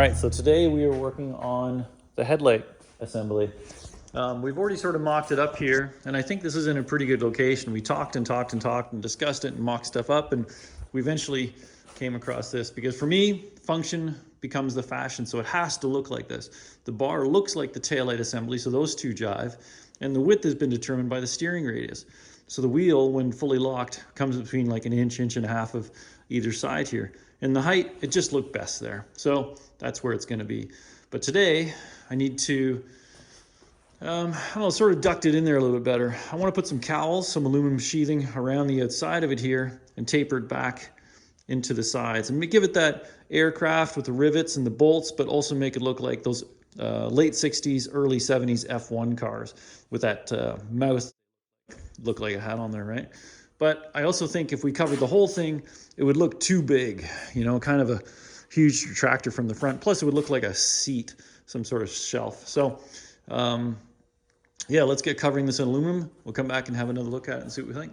right, so today we are working on the headlight assembly. We've already sort of mocked it up here, and I think this is in a pretty good location. We talked and talked and talked and discussed it and mocked stuff up, and we eventually came across this because for me, function becomes the fashion, so it has to look like this. The bar looks like the taillight assembly, so those two jive, and the width has been determined by the steering radius. So the wheel, when fully locked, comes between like an inch, inch and a half of either side here. And the height, it just looked best there. So that's where it's gonna be. But today, I need to, I don't know, sort of duct it in there a little bit better. I wanna put some cowls, some aluminum sheathing around the outside of it here and taper it back into the sides. And give it that aircraft with the rivets and the bolts, but also make it look like those late 60s, early 70s F1 cars with that mouth look like it had on there, right? But I also think if we covered the whole thing, it would look too big, you know, kind of a huge tractor from the front. Plus it would look like a seat, some sort of shelf. So yeah, let's get covering this in aluminum. We'll come back and have another look at it and see what we think.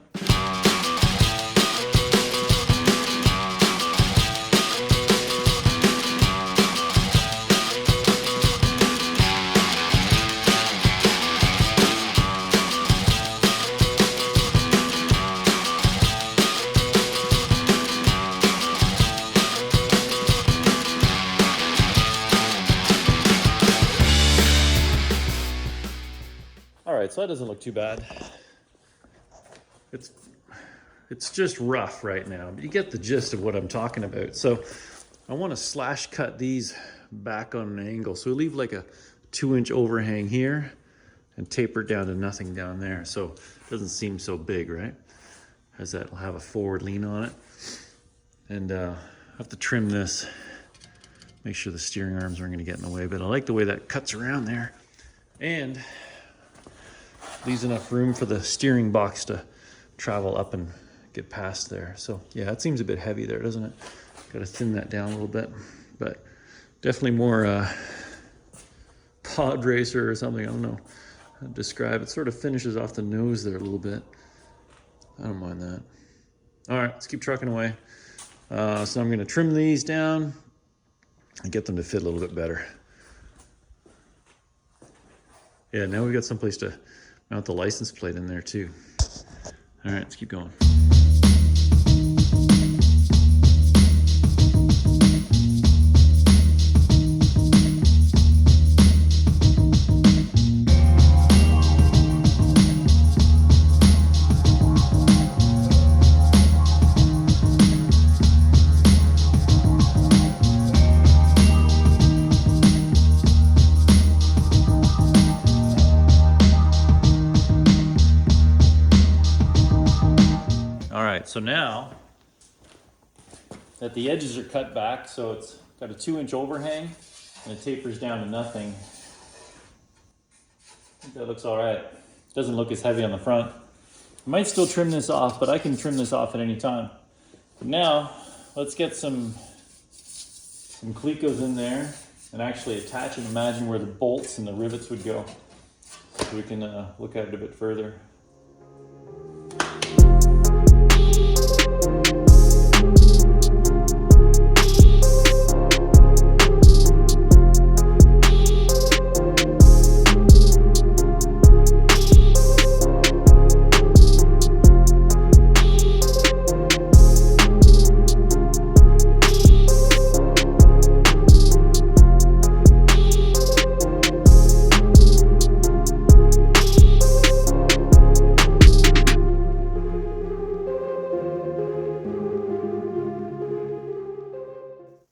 All right, so that doesn't look too bad. It's just rough right now, but you get the gist of what I'm talking about. So I want to slash cut these back on an angle. So we leave like a 2-inch overhang here and taper down to nothing down there. So it doesn't seem so big, right? As that'll have a forward lean on it. And I have to trim this, make sure the steering arms aren't gonna get in the way, but I like the way that cuts around there. And leaves enough room for the steering box to travel up and get past there. So yeah, it seems a bit heavy there, doesn't it? Got to thin that down a little bit, but definitely more pod racer or something. I don't know how to describe it. Sort of finishes off the nose there a little bit. I don't mind that. All right, let's keep trucking away. So I'm going to trim these down and get them to fit a little bit better. Yeah, now we got someplace to mount the license plate in there too. All right, let's keep going. So now that the edges are cut back, so it's got a 2-inch overhang and it tapers down to nothing. I think that looks all right. Doesn't look as heavy on the front. I might still trim this off, but I can trim this off at any time. But now let's get some clecos in there and actually attach and imagine where the bolts and the rivets would go. So we can look at it a bit further.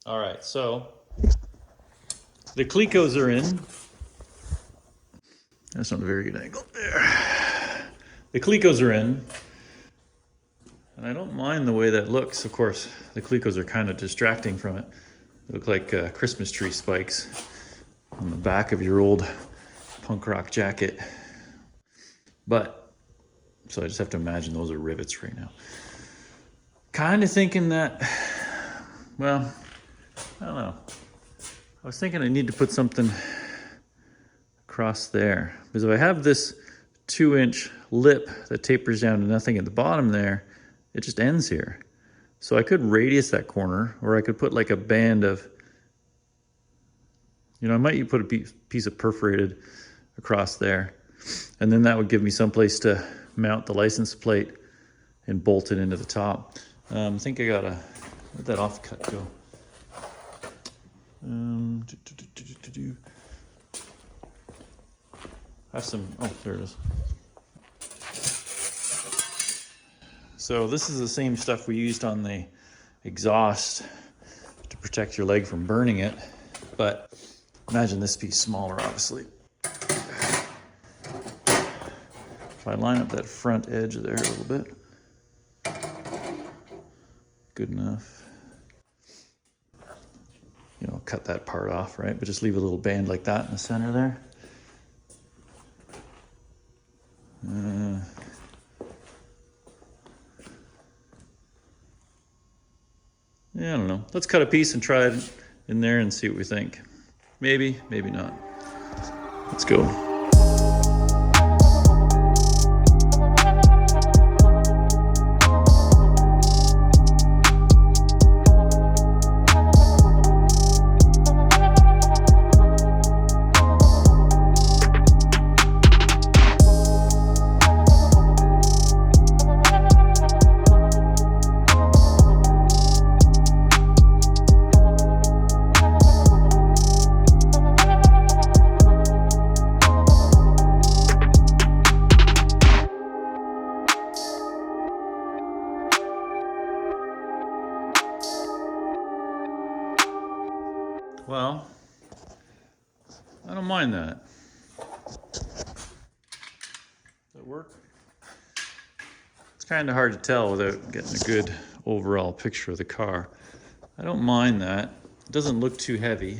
All right, so the clecos are in. That's not a very good angle there. The clecos are in, and I don't mind the way that looks. Of course, the clecos are kind of distracting from it. They look like Christmas tree spikes on the back of your old punk rock jacket. But, so I just have to imagine those are rivets right now. Kind of thinking that, well, I don't know. I was thinking I need to put something across there. Because if I have this 2-inch lip that tapers down to nothing at the bottom there, it just ends here. So I could radius that corner, or I could put like a band of You know, I might put a piece of perforated across there, and then that would give me some place to mount the license plate and bolt it into the top. I think I gotta, where'd that offcut go? I have some, oh, there it is. So this is the same stuff we used on the exhaust to protect your leg from burning it, but imagine this piece smaller, obviously. If I line up that front edge there a little bit, good enough. You know, cut that part off, right? But just leave a little band like that in the center there. Yeah, I don't know. Let's cut a piece and try it in there and see what we think. Maybe, maybe not. Let's go. Well, I don't mind that. Does that work? It's kind of hard to tell without getting a good overall picture of the car. I don't mind that. It doesn't look too heavy.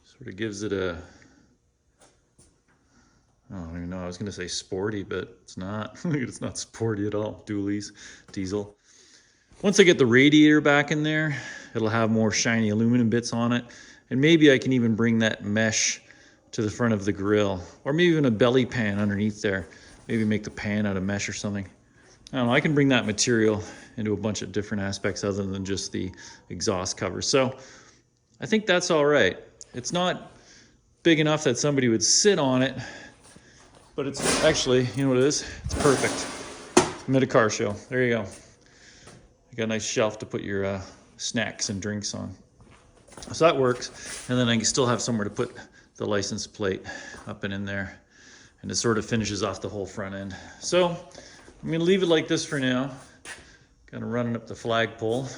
Sort of gives it a, I don't even know, I was going to say sporty, but it's not. It's not sporty at all. Dualies, diesel. Once I get the radiator back in there, it'll have more shiny aluminum bits on it. And maybe I can even bring that mesh to the front of the grill, or maybe even a belly pan underneath there. Maybe make the pan out of mesh or something. I don't know, I can bring that material into a bunch of different aspects other than just the exhaust cover. So I think that's all right. It's not big enough that somebody would sit on it, but it's actually, you know what it is? It's perfect. I'm at a car show. There you go. You got a nice shelf to put your snacks and drinks on. So that works. And then I can still have somewhere to put the license plate up and in there. And it sort of finishes off the whole front end. So I'm gonna leave it like this for now. Gonna run it up the flagpole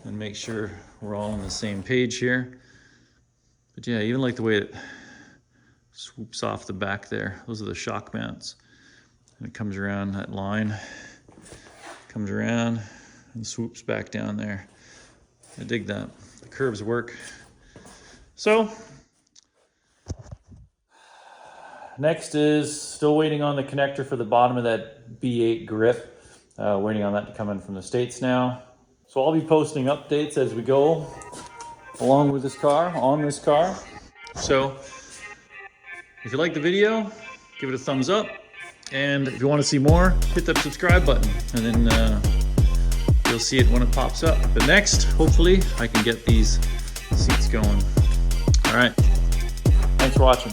and make sure we're all on the same page here. But yeah, even like the way it swoops off the back there. Those are the shock mounts. And it comes around that line. Comes around and swoops back down there. I dig that. The curves work. So, next is still waiting on the connector for the bottom of that B8 grip. Waiting on that to come in from the States now. So I'll be posting updates as we go along with this car, on this car. So, if you like the video, give it a thumbs up. And if you want to see more, hit that subscribe button, and then you'll see it when it pops up. But next, hopefully, I can get these seats going. All right. Thanks for watching.